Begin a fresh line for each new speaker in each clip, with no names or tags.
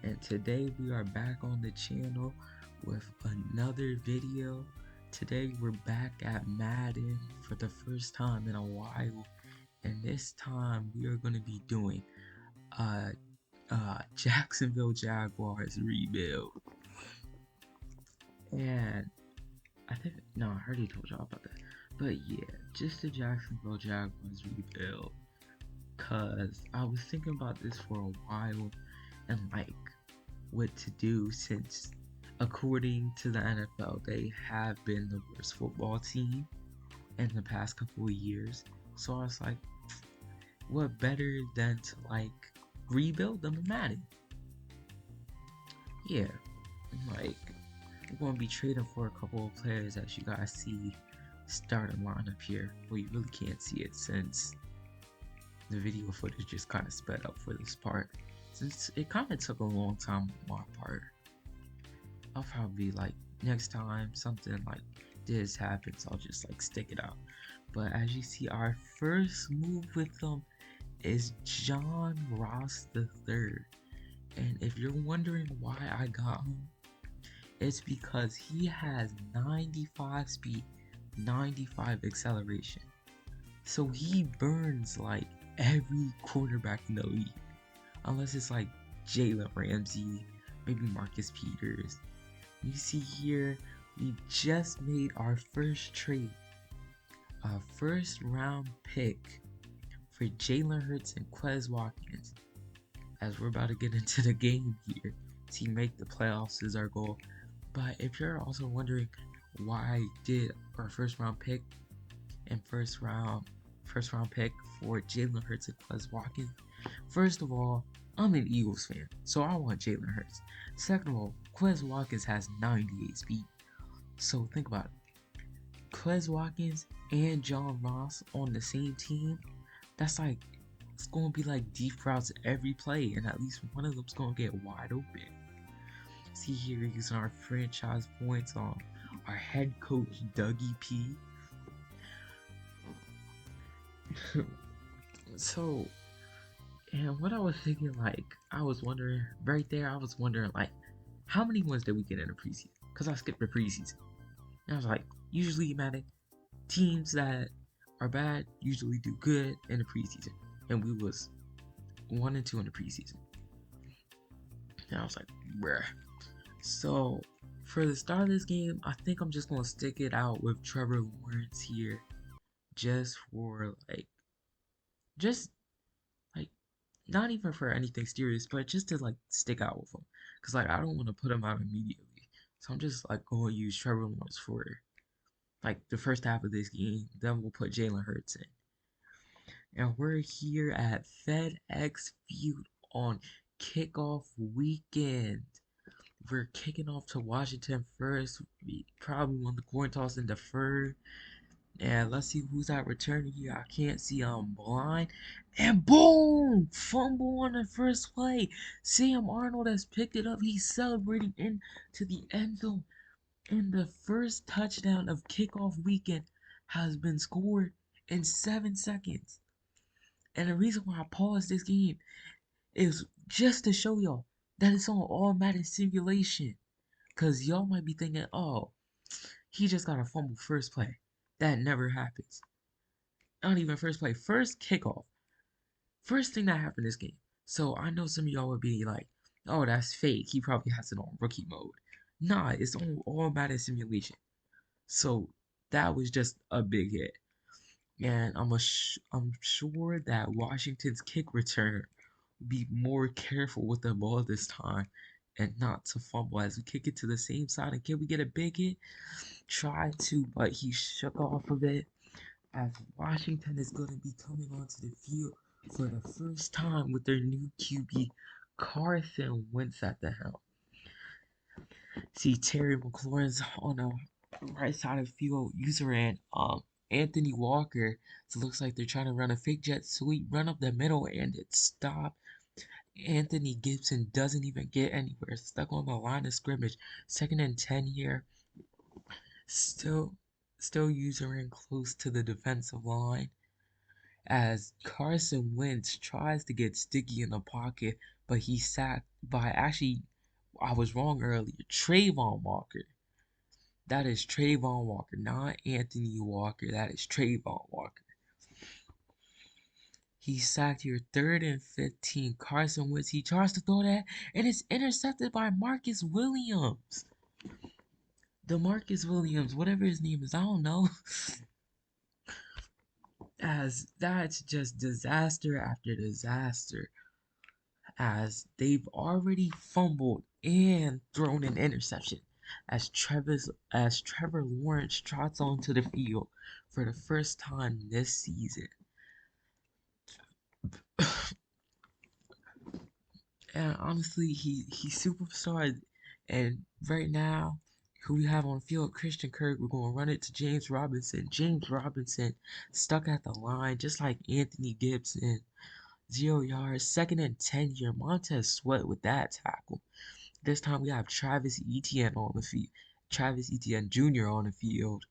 and today we are back on the channel with another video. Today we're back at Madden for the first time in a while, and this time we are going to be doing uh Jacksonville Jaguars rebuild. And I think no, I already told y'all about that. But yeah, just the Jacksonville Jaguars rebuild. Cause I was thinking about this for a while and like what to do since according to the NFL they have been the worst football team in the past couple of years. So I was like, what better than to like rebuild them in Madden? Yeah. And like we're gonna be trading for a couple of players as you guys see starting lineup here. Well, you really can't see it since the video footage just kind of sped up for this part. Since it kind of took a long time on my part. I'll probably like next time something like this happens, I'll just like stick it out. But as you see, our first move with them is John Ross the Third. And if you're wondering why I got him, it's because he has 95 speed, 95 acceleration. So he burns like every quarterback in the league. Unless it's like Jalen Ramsey, maybe Marcus Peters. You see here, we just made our first trade. A first round pick for Jalen Hurts and Quez Watkins. As we're about to get into the game here. To make the playoffs is our goal. But if you're also wondering why I did our first round pick and first round pick for Jalen Hurts and Quez Watkins, first of all, I'm an Eagles fan, so I want Jalen Hurts. Second of all, Quez Watkins has 98 speed. So think about it. Quez Watkins and John Ross on the same team, that's like, it's going to be like deep routes every play, and at least one of them's going to get wide open. See here, using our franchise points on our head coach, Dougie P. So, and what I was thinking, like, I was wondering, right there, I was wondering, like, how many wins did we get in the preseason? Because I skipped the preseason. And I was like, usually, Madden, teams that are bad usually do good in the preseason. And we was 1-2 in the preseason. And I was like, bruh. So, for the start of this game, I think I'm just going to stick it out with Trevor Lawrence here. Just for, like, just like not even for anything serious, but just to like stick out with him. Cause like I don't want to put him out immediately. So I'm just like going to use Trevor Lawrence for like the first half of this game. Then we'll put Jalen Hurts in. And we're here at FedEx Field on kickoff weekend. We're kicking off to Washington first. We probably won the coin toss in the third. And let's see who's at return here. I can't see. I'm blind. And boom! Fumble on the first play. Sam Arnold has picked it up. He's celebrating into the end zone. And the first touchdown of kickoff weekend has been scored in 7 seconds. And the reason why I paused this game is just to show y'all that it's on all Madden simulation. Because y'all might be thinking, oh, he just got a fumble first play. That never happens. Not even first play, first kickoff. First thing that happened this game. So I know some of y'all would be like, oh, that's fake. He probably has it on rookie mode. Nah, it's on all Madden simulation. So that was just a big hit. And I'm sure that Washington's kick returner will be more careful with the ball this time and not to fumble as we kick it to the same side. And can we get a big hit? Try to, but he shook off of it. As Washington is going to be coming onto the field for the first time with their new QB, Carson Wentz at the helm. See Terry McLaurin's on the right side of the field, user and Anthony Walker. So it looks like they're trying to run a fake jet sweep, run up the middle, and it stopped. Anthony Gibson doesn't even get anywhere, stuck on the line of scrimmage. 2nd and 10 here. Still usering close to the defensive line as Carson Wentz tries to get sticky in the pocket, but he sacked by actually I was wrong earlier. Trayvon Walker. That is Trayvon Walker, not Anthony Walker. That is Trayvon Walker. He sacked your 3rd and 15. Carson Wentz. He tries to throw that, and it's intercepted by Marcus Williams. DeMarcus Williams, whatever his name is, I don't know. As that's just disaster after disaster. As they've already fumbled and thrown an interception. As Trevor Lawrence trots onto the field for the first time this season. And honestly, he's superstar. And right now, who we have on the field, Christian Kirk, we're going to run it to James Robinson. James Robinson stuck at the line, just like Anthony Gibson. 0 yards, 2nd and 10 here. Montez Sweat with that tackle. This time we have Travis Etienne on the field. Travis Etienne Jr. on the field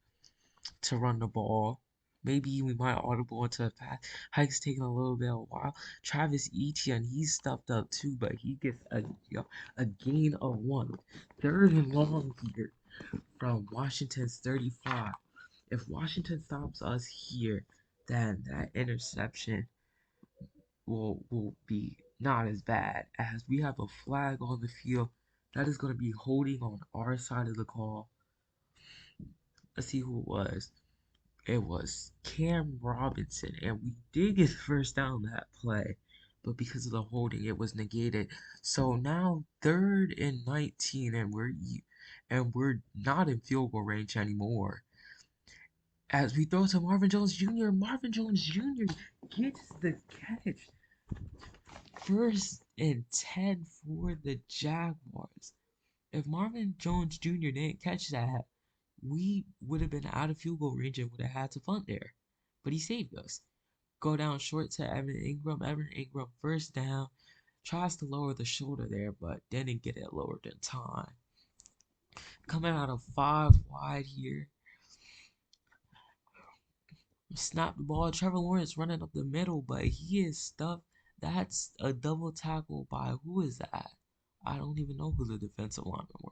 to run the ball. Maybe we might audible into a pass. Hike's taking a little bit of a while. Travis Etienne, he's stuffed up too, but he gets a gain of 1. 3rd and long here from Washington's 35. If Washington stops us here, then that interception will be not as bad, as we have a flag on the field that is going to be holding on our side of the call. Let's see who it was. It was Cam Robinson, and we did get first down that play, but because of the holding, it was negated. So now 3rd and 19, and we're not in field goal range anymore. As we throw to Marvin Jones Jr., Marvin Jones Jr. gets the catch. 1st and 10 for the Jaguars. If Marvin Jones Jr. didn't catch that, we would have been out of field goal range and would have had to punt there. But he saved us. Go down short to Evan Ingram. Evan Ingram first down. Tries to lower the shoulder there, but didn't get it lowered in time. Coming out of 5 wide here. Snap the ball. Trevor Lawrence running up the middle, but he is stuffed. That's a double tackle by who is that? I don't even know who the defensive linemen were.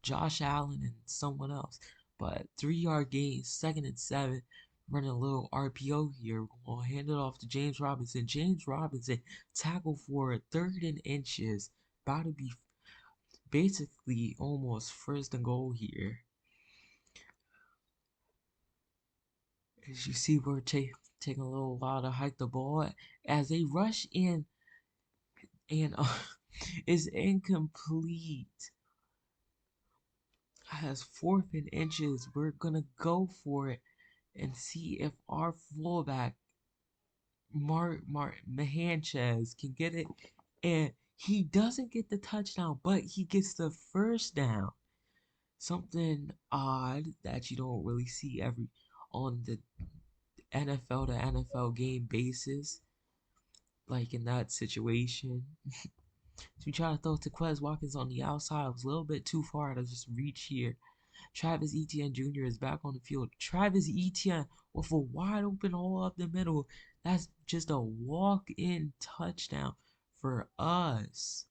Josh Allen and someone else. But 3-yard gain, 2nd and 7. Running a little RPO here. We'll hand it off to James Robinson. James Robinson tackle for 3rd and inches. About to be basically almost 1st and goal here. As you see, we're taking a little while to hike the ball as they rush in, and is incomplete. As 4th and inches, we're gonna go for it and see if our fullback Mark Mahanchez can get it, and he doesn't get the touchdown, but he gets the first down. Something odd that you don't really see on the NFL to NFL game basis, like in that situation. So we try to throw to Quez Watkins on the outside. It was a little bit too far to just reach here. Travis Etienne Jr. is back on the field. Travis Etienne with a wide open hole up the middle. That's just a walk-in touchdown for us.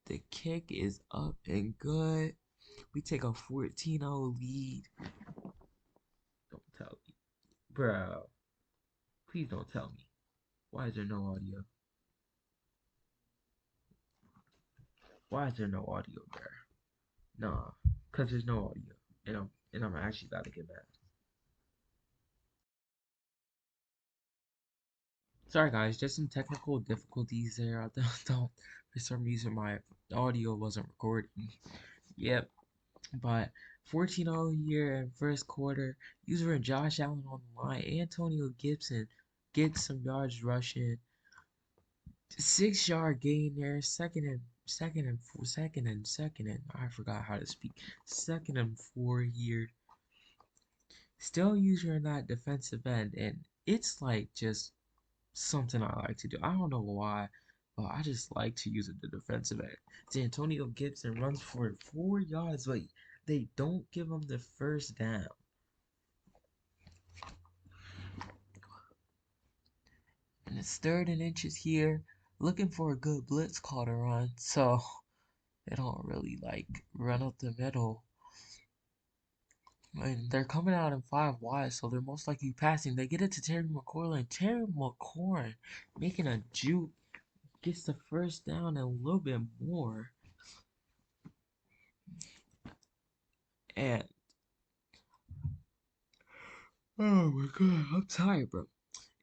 The kick is up and good. We take a 14-0 lead. Don't tell me. Bro. Please don't tell me. Why is there no audio? Why is there no audio there? Nah, cause there's no audio, and I'm actually about to get mad. Sorry guys, just some technical difficulties there. I thought for some reason my audio wasn't recording. Yep, but 14-0 here in first quarter. User and Josh Allen on the line. Antonio Gibson gets some yards rushing. 6-yard gain there. Second and I forgot how to speak. 2nd and 4 here. Still user in that defensive end, and it's like just something I like to do. I don't know why, but I just like to use it the defensive end. Antonio Gibson runs for 4 yards, but they don't give him the first down. And it's 3rd and inches here. Looking for a good blitz call to run, so they don't really like run up the middle. And they're coming out in 5 wide, so they're most likely passing. They get it to Terry McLaurin. Terry McLaurin making a juke, gets the first down and a little bit more. And oh my god, I'm tired, bro.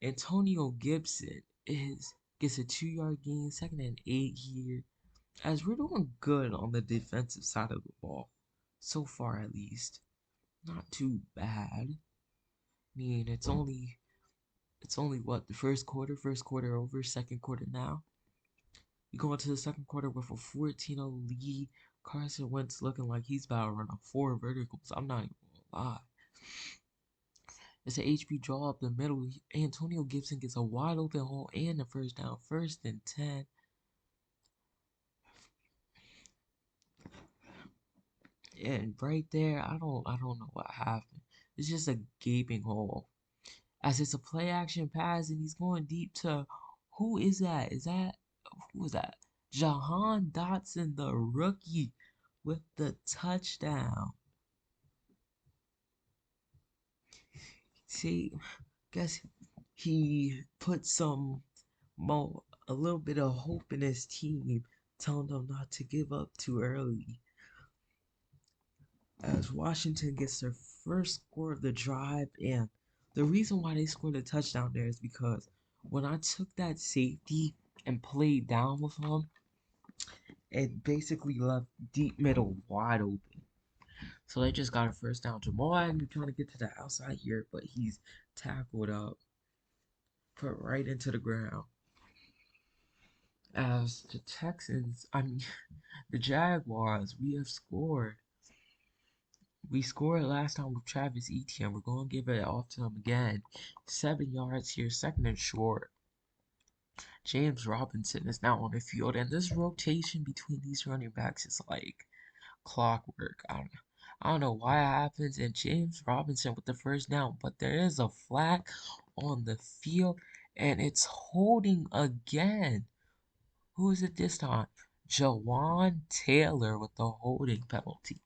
Antonio Gibson is gets a 2 yard gain, 2nd and 8 here. As we're doing good on the defensive side of the ball, so far at least. Not too bad. I mean, it's only what, the first quarter over, second quarter now. We go into the second quarter with a 14-0 lead. Carson Wentz looking like he's about to run a 4 verticals. I'm not even gonna lie. It's an HB draw up the middle. Antonio Gibson gets a wide open hole and the first down, 1st and 10. And right there, I don't know what happened. It's just a gaping hole. As it's a play action pass and he's going deep to, who is that? Who is that? Jahan Dotson, the rookie, with the touchdown. See, guess he put a little bit of hope in his team, telling them not to give up too early. As Washington gets their first score of the drive, and the reason why they scored a touchdown there is because when I took that safety and played down with him, it basically left deep middle wide open. So they just got a first down. Jamal Agnew trying to get to the outside here, but he's tackled up, put right into the ground. As the the Jaguars, we have scored. We scored last time with Travis Etienne. We're going to give it off to him again. 7 yards here, 2nd and short. James Robinson is now on the field, and this rotation between these running backs is like clockwork. I don't know why it happens. And James Robinson with the first down, but there is a flag on the field, and it's holding again. Who is it this time? Jawan Taylor with the holding penalty.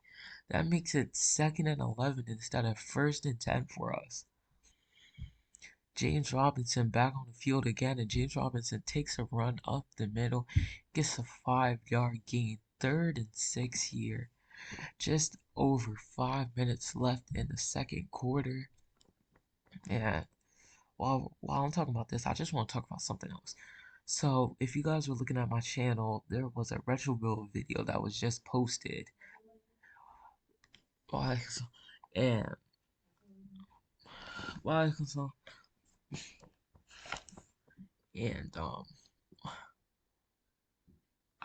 That makes it 2nd and 11 instead of 1st and 10 for us. James Robinson back on the field again, and James Robinson takes a run up the middle, gets a 5 yard gain, 3rd and 6 here. Just over 5 minutes left in the second quarter. And while I'm talking about this, I just want to talk about something else. So, if you guys were looking at my channel, there was a retro build video that was just posted. And so, and I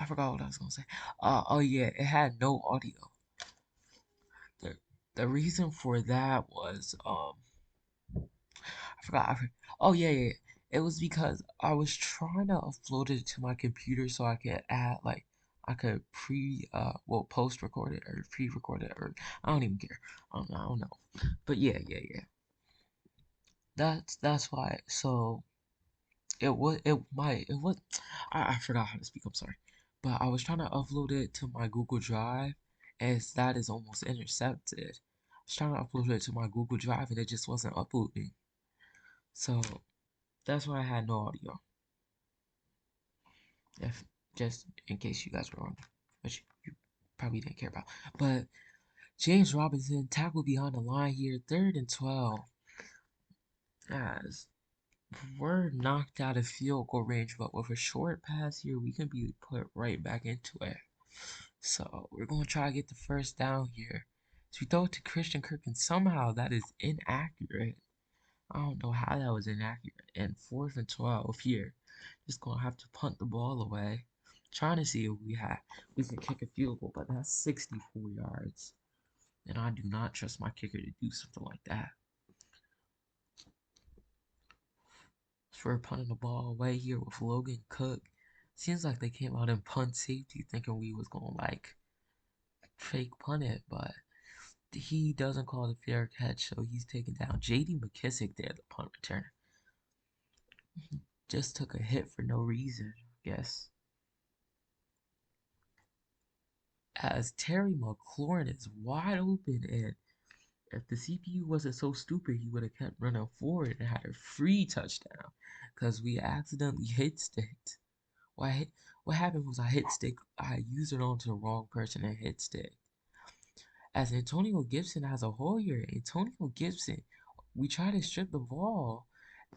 forgot what I was gonna say. Oh yeah, it had no audio. The the reason for that was I forgot. Oh yeah. It was because I was trying to upload it to my computer so I could add like I could post record it or pre-record it, or I don't even care. I don't know. But yeah. That's why. So I forgot how to speak. I'm sorry. But I was trying to upload it to my Google Drive, as that is almost intercepted. I was trying to upload it to my Google Drive and it just wasn't uploading. So that's why I had no audio. If just in case you guys were wondering, which you probably didn't care about. But James Robinson tackled behind the line here, 3rd and 12. As we're knocked out of field goal range, but with a short pass here, we can be put right back into it. So we're gonna try to get the first down here. So we throw it to Christian Kirk, and somehow that is inaccurate. I don't know how that was inaccurate. And 4th and 12 here. Just gonna have to punt the ball away. Trying to see if we can kick a field goal, but that's 64 yards. And I do not trust my kicker to do something like that. So we're punting the ball away here with Logan Cook. Seems like they came out in punt safety thinking we was gonna like fake punt it, but he doesn't call it a fair catch, so he's taken down. JD McKissick there, the punt returner. just took a hit for no reason, I guess. As Terry McLaurin is wide open, and if the CPU wasn't so stupid, he would have kept running forward and had a free touchdown. Cause we accidentally hit sticked. What happened was I hit stick. I used it onto the wrong person and hit stick. As Antonio Gibson has a hole here, Antonio Gibson, we try to strip the ball.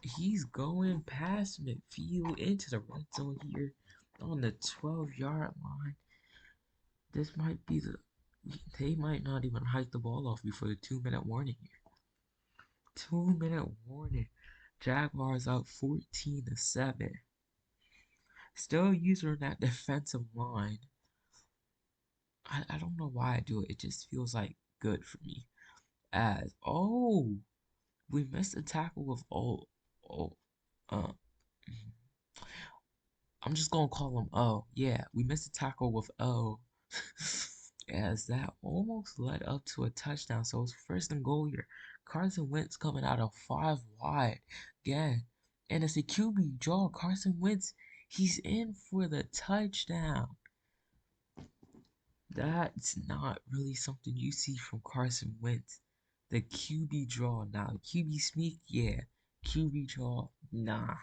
He's going past midfield into the red zone here on the 12-yard line. This might be they might not even hike the ball off before the 2-minute warning here. 2-minute warning. Jaguars up 14-7. Still using that defensive line. I don't know why I do it. It just feels like good for me. We missed a tackle with uh I'm just gonna call him O. Yeah, we missed a tackle with O. As that almost led up to a touchdown. So it's first and goal here. Carson Wentz coming out of 5 wide again. And it's a QB draw. Carson Wentz, he's in for the touchdown. That's not really something you see from Carson Wentz. The QB draw now. QB sneak, yeah. QB draw, nah.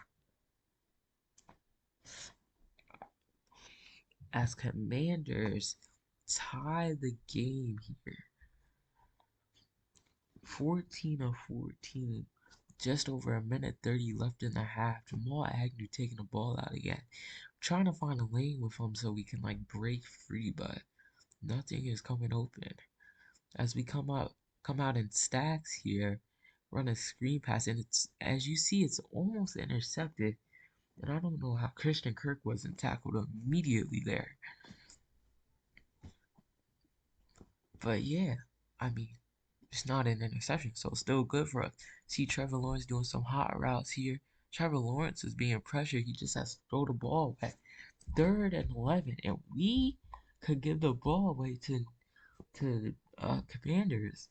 As Commanders tie the game here. 14-14. Just over a minute 30 left in the half. Jamal Agnew taking the ball out again. Trying to find a lane with him so we can like break free, but nothing is coming open. As we come out in stacks here, run a screen pass, and it's as you see, it's almost intercepted. And I don't know how Christian Kirk wasn't tackled immediately there. But yeah, I mean, it's not an interception, so it's still good for us. See Trevor Lawrence doing some hot routes here. Trevor Lawrence is being pressured. He just has to throw the ball back. 3rd and 11, and we could give the ball away to Commanders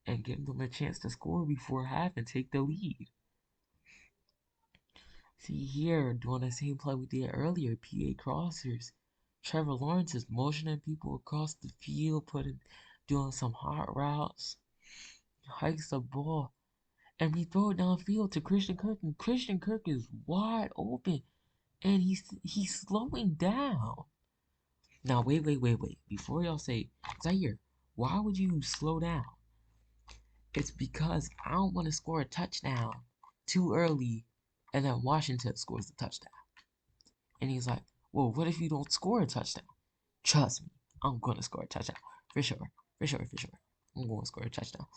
and give them a chance to score before half and take the lead. See here, doing the same play we did earlier, PA crossers. Trevor Lawrence is motioning people across the field, doing some hot routes, hikes the ball, and we throw it downfield to Christian Kirk, and Christian Kirk is wide open, and he's slowing down. Now wait. Before y'all say, Zaire, why would you slow down? It's because I don't want to score a touchdown too early, and then Washington scores the touchdown. And he's like, well, what if you don't score a touchdown? Trust me, I'm going to score a touchdown. For sure. I'm going to score a touchdown.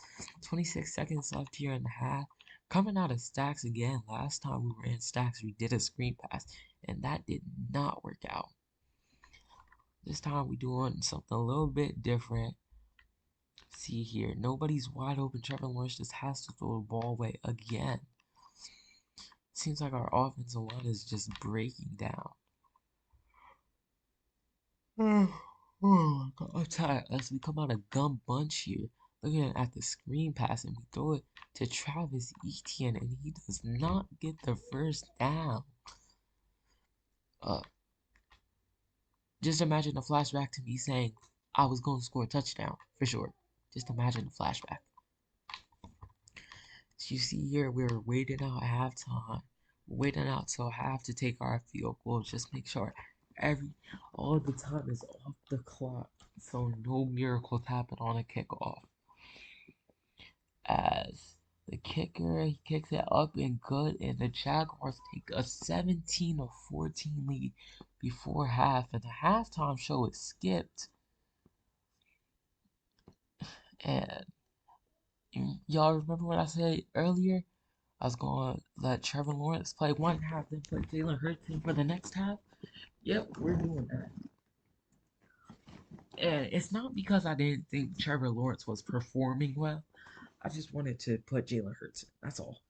26 seconds left here in the half. Coming out of stacks again. Last time we were in stacks, we did a screen pass, and that did not work out. This time we're doing something a little bit different. See here, nobody's wide open. Trevor Lawrence just has to throw the ball away again. Seems like our offensive line is just breaking down. Oh my god, I'm tired. As we come out a gun bunch here, looking at the screen pass, and we throw it to Travis Etienne, and he does not get the first down. Just imagine a flashback to me saying I was going to score a touchdown for sure. Just imagine the flashback. So you see here, we're waiting out halftime. We're waiting out till half to take our field goal. Just make sure all the time is off the clock, so no miracles happen on a kickoff. As the kicker, he kicks it up and good, and the Jaguars take a 17-14 lead before half, and the halftime show is skipped. And y'all remember what I said earlier? I was going to let Trevor Lawrence play one half, then put Jalen Hurts in for the next half. Yep, we're doing that. And it's not because I didn't think Trevor Lawrence was performing well. I just wanted to put Jalen Hurts in. That's all.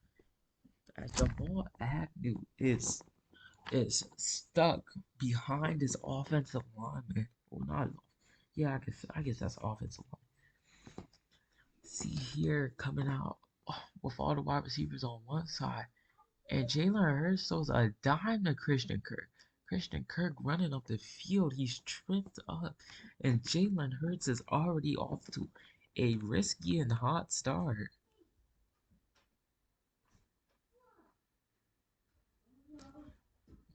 Jamal Agnew is stuck behind his offensive lineman. Well, not. Yeah, I guess that's offensive line. See here, coming out with all the wide receivers on one side. And Jalen Hurts throws a dime to Christian Kirk. Christian Kirk running up the field, he's tripped up, and Jalen Hurts is already off to a risky and hot start.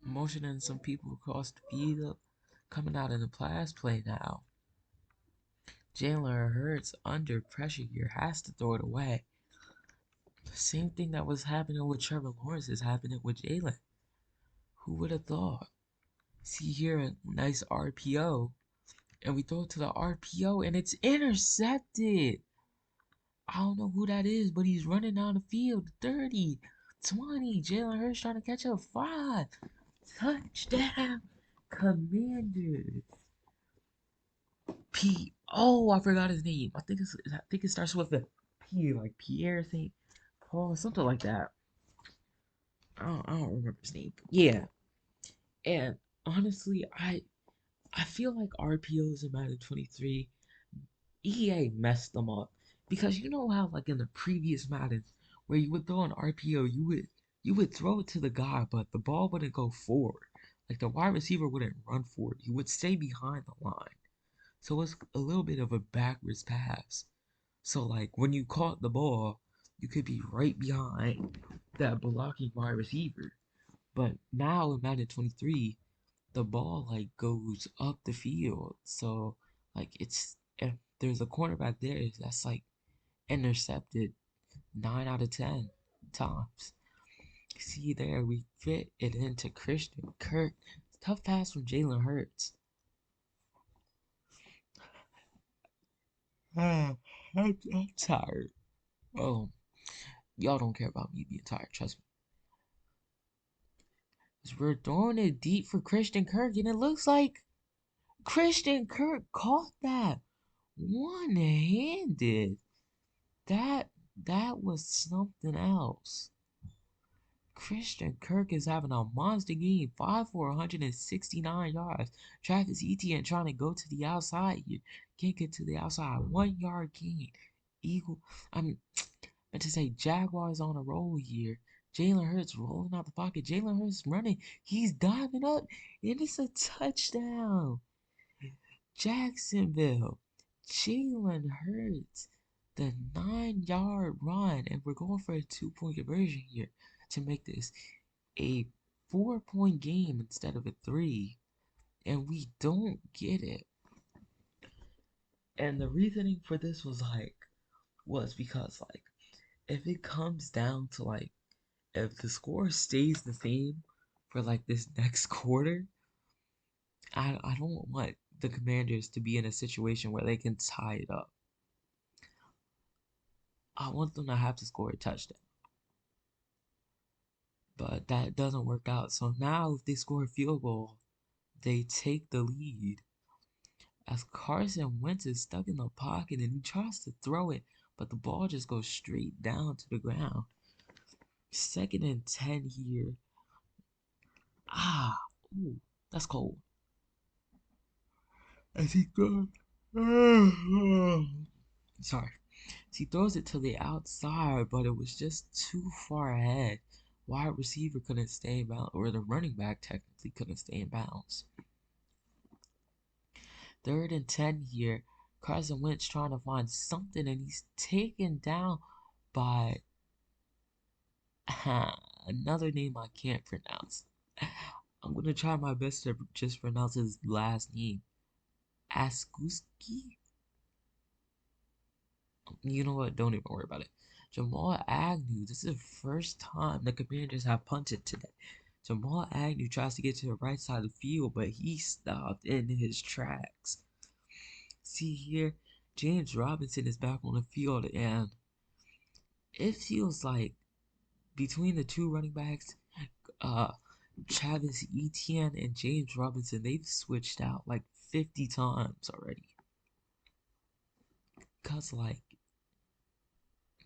Motioning some people across the field, coming out in the pass play now. Jalen Hurts under pressure here has to throw it away. The same thing that was happening with Trevor Lawrence is happening with Jalen. Who would have thought? See here a nice RPO, and we throw it to the RPO, and it's intercepted. I don't know who that is, but he's running down the field. 30, 20. Jalen Hurts trying to catch up. 5. Touchdown, Commanders. Oh, I forgot his name. I think it starts with a P, like Pierre Saint Paul, something like that. I don't remember his name. Yeah, and honestly, I feel like RPOs in Madden 23, EA messed them up because you know how like in the previous Maddens where you would throw an RPO, you would throw it to the guy, but the ball wouldn't go forward. Like the wide receiver wouldn't run forward. He would stay behind the line. So it's a little bit of a backwards pass. So like when you caught the ball, you could be right behind that blocking wide receiver. But now in Madden 23, the ball like goes up the field. So like it's if there's a cornerback there that's like intercepted 9 out of 10 times. See there, we fit it into Christian Kirk. Tough pass from Jalen Hurts. I'm tired. Oh, y'all don't care about me being tired, trust me. 'Cause we're throwing it deep for Christian Kirk, and it looks like Christian Kirk caught that one-handed. That that was something else. Christian Kirk is having a monster game. 5 for 169 yards. Travis Etienne trying to go to the outside here. Can't get to the outside. 1 yard gain. Eagle. I'm meant to say Jaguars on a roll here. Jalen Hurts rolling out the pocket. Jalen Hurts running. He's diving up. And it's a touchdown. Jacksonville. Jalen Hurts. The 9 yard run. And we're going for a 2 point conversion here to make this a 4 point game instead of a 3. And we don't get it. And the reasoning for this was because like if it comes down to like if the score stays the same for like this next quarter, I don't want the Commanders to be in a situation where they can tie it up. I want them to have to score a touchdown. But that doesn't work out. So now if they score a field goal, they take the lead. As Carson Wentz is stuck in the pocket and he tries to throw it, but the ball just goes straight down to the ground. 2nd and 10 here. Ooh, that's cold. As he goes, sorry. He throws it to the outside, but it was just too far ahead. Wide receiver couldn't stay in bounds, or the running back technically couldn't stay in bounds. 3rd and 10 here. Carson Wentz trying to find something, and he's taken down by another name I can't pronounce. I'm gonna try my best to just pronounce his last name. Askuski? You know what? Don't even worry about it. Jamal Agnew. This is the first time the Commanders have punted today. Jamal Agnew tries to get to the right side of the field, but he stopped in his tracks. See here, James Robinson is back on the field, and it feels like between the two running backs, uh, Travis Etienne and James Robinson, they've switched out like 50 times already. Cause like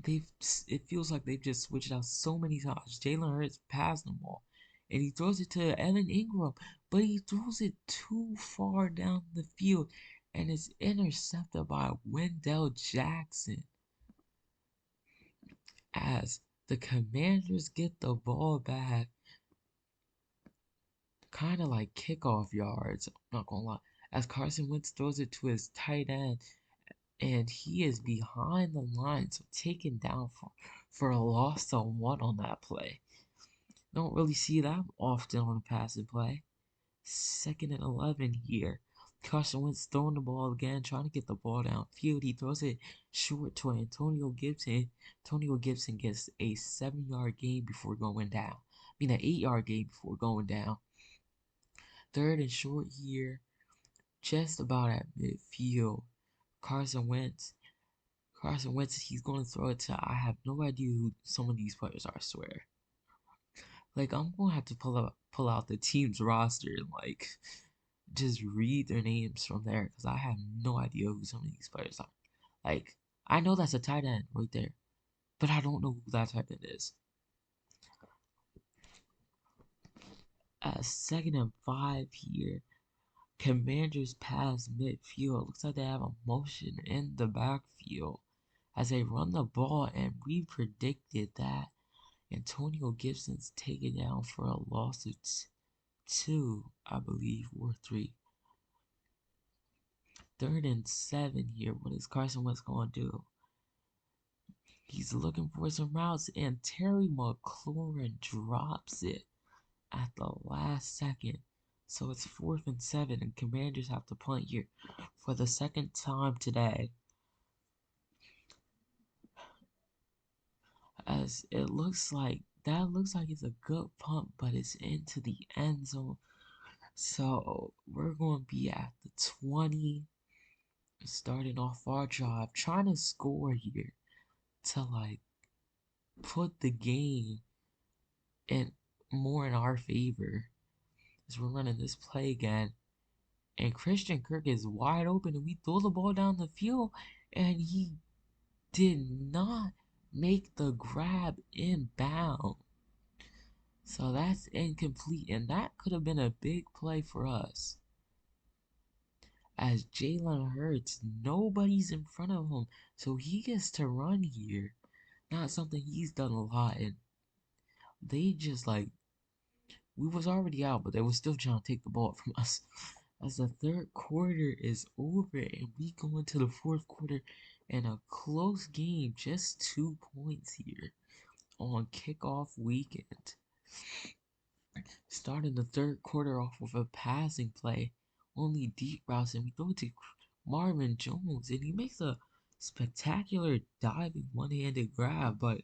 it feels like they've just switched out so many times. Jalen Hurts passed the ball, and he throws it to Evan Ingram, but he throws it too far down the field, and it's intercepted by Wendell Jackson. As The Commanders get the ball back, kind of like kickoff yards. I'm not gonna lie. As Carson Wentz throws it to his tight end, and he is behind the line, so taken down for a loss of one on that play. Don't really see that often on a passing play. 2nd and 11 here. Carson Wentz throwing the ball again, trying to get the ball downfield. He throws it short to Antonio Gibson. Antonio Gibson gets a 7-yard gain before going down. I mean, an 8-yard gain before going down. 3rd and short here, just about at midfield. Carson Wentz. He's going to throw it to, I have no idea who some of these players are, I swear. Like, I'm going to have to pull out the team's roster and, like, just read their names from there because I have no idea who some of these players are. Like, I know that's a tight end right there, but I don't know who that tight end is. At 2nd and 5 here, Commanders pass midfield. Looks like they have a motion in the backfield as they run the ball, and we predicted that Antonio Gibson's taken down for a loss of 2, I believe, or 3. 3rd and 7 here. What is Carson Wentz going to do? He's looking for some routes, and Terry McLaurin drops it at the last second. So it's 4th and 7, and Commanders have to punt here for the second time today. As it looks like it's a good punt, but it's into the end zone. So we're going to be at the 20, starting off our drive, trying to score here to like put the game in more in our favor. As we're running this play again, and Christian Kirk is wide open, and we throw the ball down the field, and he did not make the grab inbound. So that's incomplete, and that could have been a big play for us. As Jalen Hurts, nobody's in front of him, so he gets to run here. Not something he's done a lot, and they just like, we was already out, but they were still trying to take the ball from us. As the 3rd quarter is over and we go into the 4th quarter and a close game, just 2 points here on kickoff weekend. Starting the 3rd quarter off with a passing play, only deep routes, and we throw it to Marvin Jones, and he makes a spectacular diving one-handed grab, but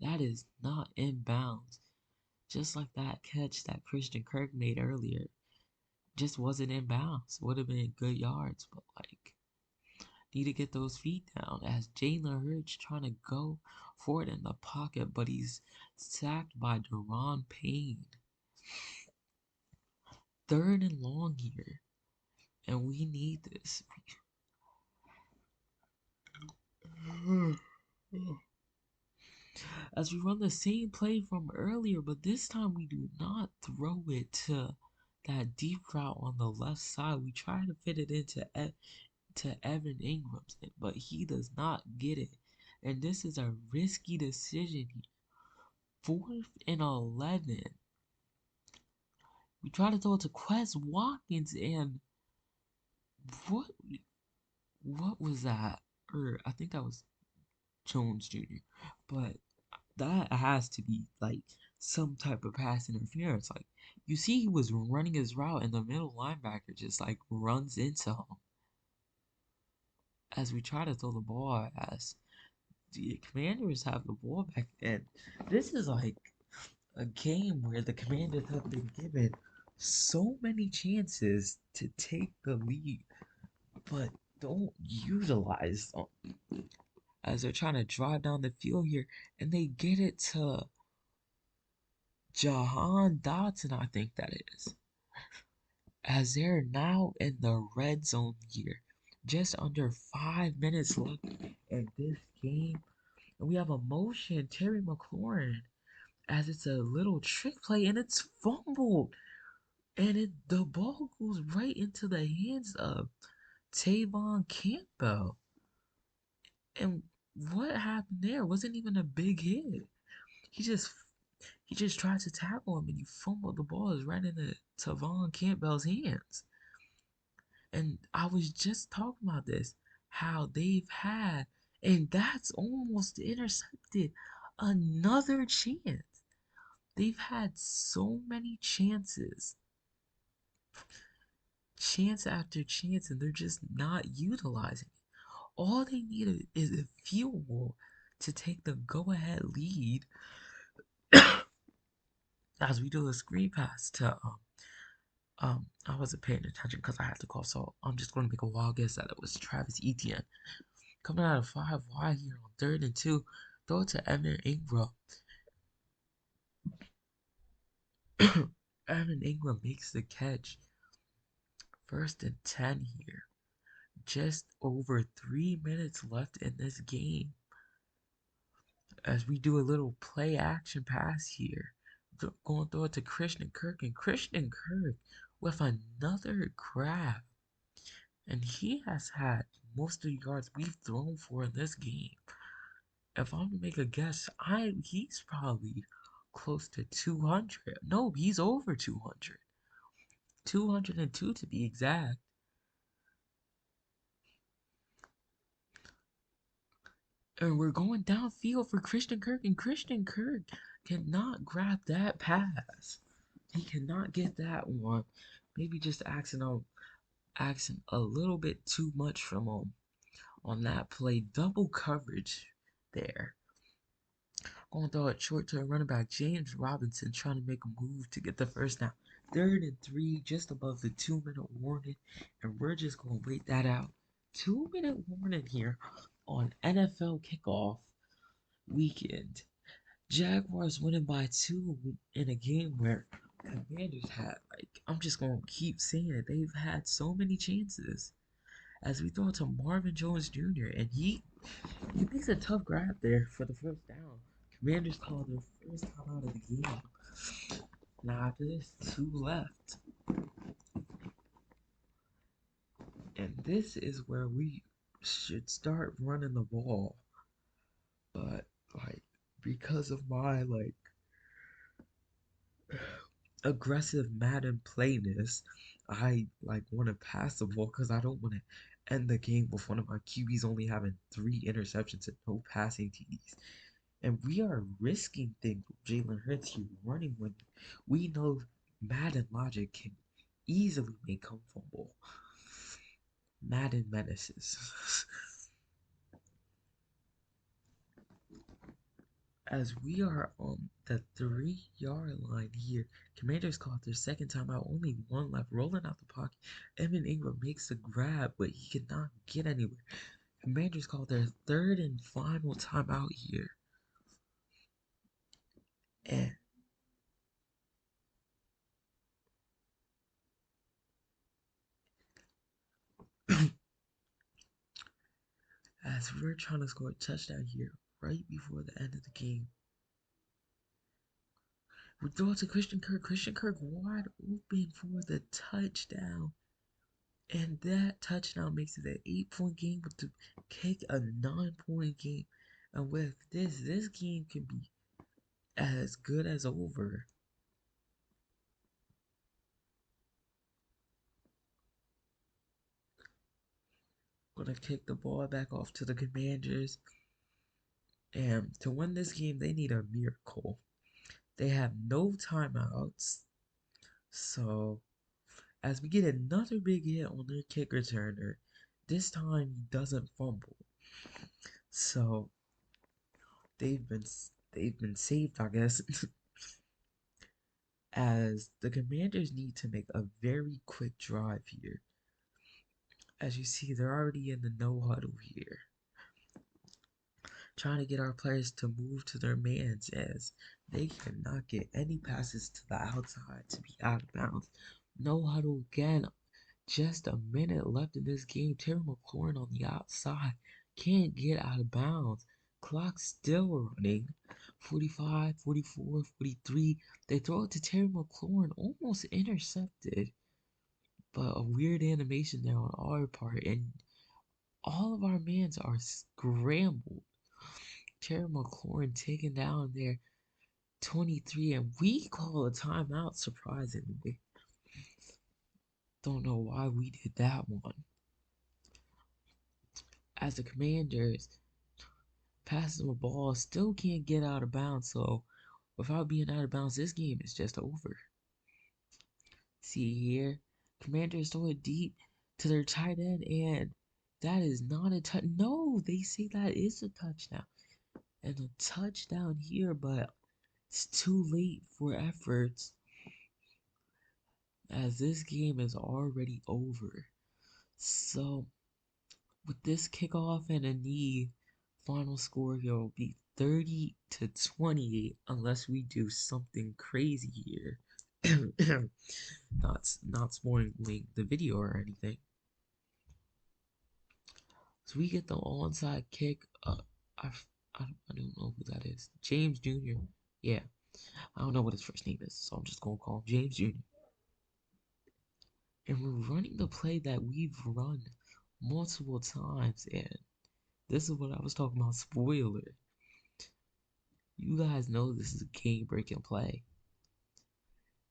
that is not inbounds. Just like that catch that Christian Kirk made earlier. Just wasn't in bounds. Would have been good yards, but like, need to get those feet down. As Jalen Hurts trying to go for it in the pocket, but he's sacked by Deron Payne. 3rd and long here, and we need this. As we run the same play from earlier, but this time we do not throw it to that deep route on the left side. We try to fit it into Evan Ingram's, but he does not get it. And this is a risky decision here. 4th and 11. We try to throw it to Quez Watkins, and what what was that? Or I think that was Jones Jr. But that has to be like some type of pass interference. Like, you see, he was running his route, and the middle linebacker just like runs into him. As we try to throw the ball, as the Commanders have the ball back, and this is like a game where the Commanders have been given so many chances to take the lead, but don't utilize them. As they're trying to drive down the field here, and they get it to Jahan Dotson, I think that is. As they're now in the red zone here, just under 5 minutes left in this game, and we have a motion, Terry McLaurin, as it's a little trick play, and it's fumbled, and the ball goes right into the hands of Tavon Campbell. And what happened there wasn't even a big hit. He just he just tried to tackle him and he fumbled the ball is right into Tavon Campbell's hands. And I was just talking about this, how they've had, and that's almost intercepted another chance. They've had so many chances, chance after chance, and they're just not utilizing it. All they need is a field goal to take the go-ahead lead as we do a screen pass to I wasn't paying attention because I had to call, so I'm just gonna make a wild guess that it was Travis Etienne. Coming out of 5 wide here on 3rd and 2. Throw it to Evan Ingram. Evan Ingram makes the catch. 1st and 10 here. Just over 3 minutes left in this game. As we do a little play action pass here. Going to throw it to Christian Kirk. And Christian Kirk with another grab. And he has had most of the yards we've thrown for in this game. If I'm to make a guess, he's probably close to 200. No, he's over 200. 202 to be exact. And we're going downfield for Christian Kirk, and Christian Kirk cannot grab that pass. He cannot get that one. Maybe just asking a little bit too much from him on that play. Double coverage there. Going to throw it short to a running back, James Robinson, trying to make a move to get the first down. 3rd and 3, just above the 2-minute warning, and we're just going to wait that out. 2-minute warning here on NFL kickoff weekend. Jaguars winning by 2 in a game where Commanders had, I'm just going to keep saying it, they've had so many chances. As we throw it to Marvin Jones Jr., and he makes a tough grab there for the first down. Commanders call their first time out of the game. Now after this, 2 left. And this is where we should start running the ball. But because of my aggressive Madden playness, I want to pass the ball because I don't want to end the game with one of my QBs only having 3 interceptions and no passing TDs. And we are risking things with Jalen Hurts here running when we know Madden logic can easily make him fumble. Madden menaces. As we are on the 3-yard line here, Commanders caught their second time out, only 1 left, rolling out the pocket. Evan Ingram makes the grab, but he cannot get anywhere. Commanders called their 3rd and final timeout here. And as we're trying to score a touchdown here, right before the end of the game, we throw it to Christian Kirk. Christian Kirk wide open for the touchdown. And that touchdown makes it an 8-point game, but to kick a 9-point game. And with this game can be as good as over. Gonna kick the ball back off to the Commanders. And to win this game, they need a miracle. They have no timeouts. So, as we get another big hit on their kick returner, this time he doesn't fumble. So, they've been saved, I guess. As the Commanders need to make a very quick drive here. As you see, they're already in the no huddle here. Trying to get our players to move to their mans as they cannot get any passes to the outside to be out of bounds. No huddle again. Just a minute left in this game. Terry McLaurin on the outside can't get out of bounds. Clock still running. 45, 44, 43. They throw it to Terry McLaurin, almost intercepted. But a weird animation there on our part, and all of our mans are scrambled. Terry McLaurin taken down there. 23, and we call a timeout, surprisingly. Don't know why we did that one. As the Commanders passing the ball, still can't get out of bounds, so without being out of bounds, this game is just over. See here, Commanders throw it deep to their tight end, and that is not a touch. No, they say that is a touchdown. And a touchdown here, but it's too late for efforts as this game is already over. So, with this kickoff and a knee, final score here will be 30-28 unless we do something crazy here. not spoiling the video or anything. So we get the onside kick. I don't know who that is. James Jr. Yeah, I don't know what his first name is, so I'm just gonna call him James Jr. And we're running the play that we've run multiple times, and this is what I was talking about. Spoiler. You guys know this is a game-breaking play.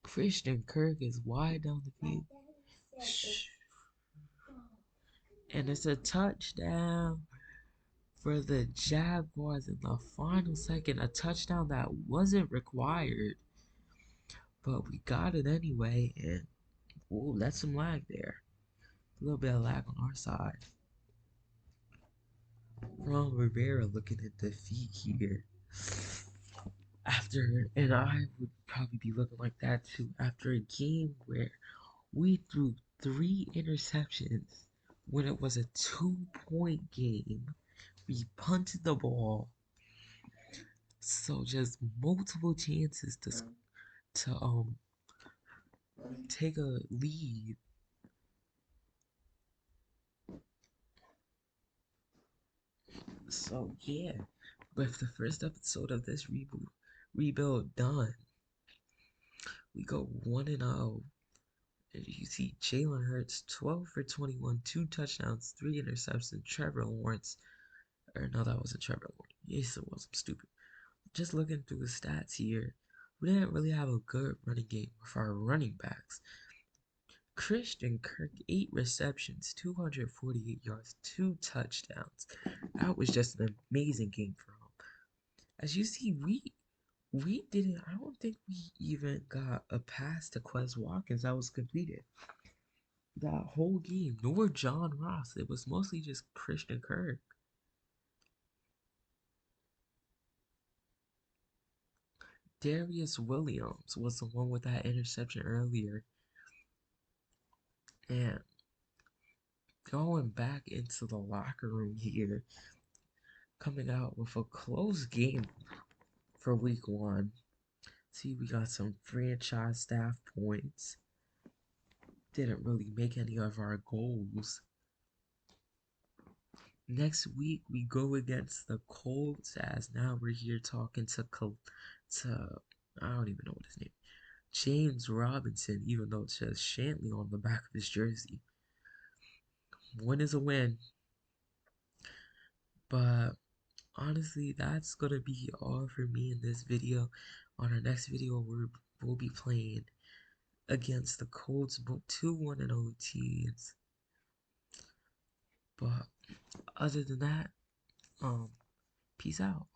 Christian Kirk is wide down the field. Shh. And it's a touchdown for the Jaguars in the final second. A touchdown that wasn't required, but we got it anyway. And ooh, that's some lag there. A little bit of lag on our side. Ron Rivera looking at defeat here. And I would probably be looking like that too after a game where we threw 3 interceptions when it was a 2-point game. We punted the ball, so just multiple chances to take a lead. So yeah, with the first episode of this rebuild done, we go 1-0. And you see Jalen Hurts 12 for 21, 2 touchdowns, 3 interceptions. Trevor Lawrence, or no, that wasn't Trevor Lawrence. Yes, it was. I'm stupid. Just looking through the stats here, we didn't really have a good running game with our running backs. Christian Kirk, 8 receptions, 248 yards, 2 touchdowns. That was just an amazing game for him. As you see, we didn't. I don't think we even got a pass to Quez Watkins that was completed that whole game, nor John Ross. It was mostly just Christian Kirk. Darius Williams was the one with that interception earlier. And going back into the locker room here, coming out with a close game for week 1. See, we got some franchise staff points. Didn't really make any of our goals. Next week we go against the Colts, as now we're here talking to I don't even know what his name, James Robinson, even though it says Shantley on the back of his jersey. Win is a win. But honestly, that's gonna be all for me in this video. On our next video, we'll be playing against the Colts, both 2-1-0 teams. But other than that, peace out.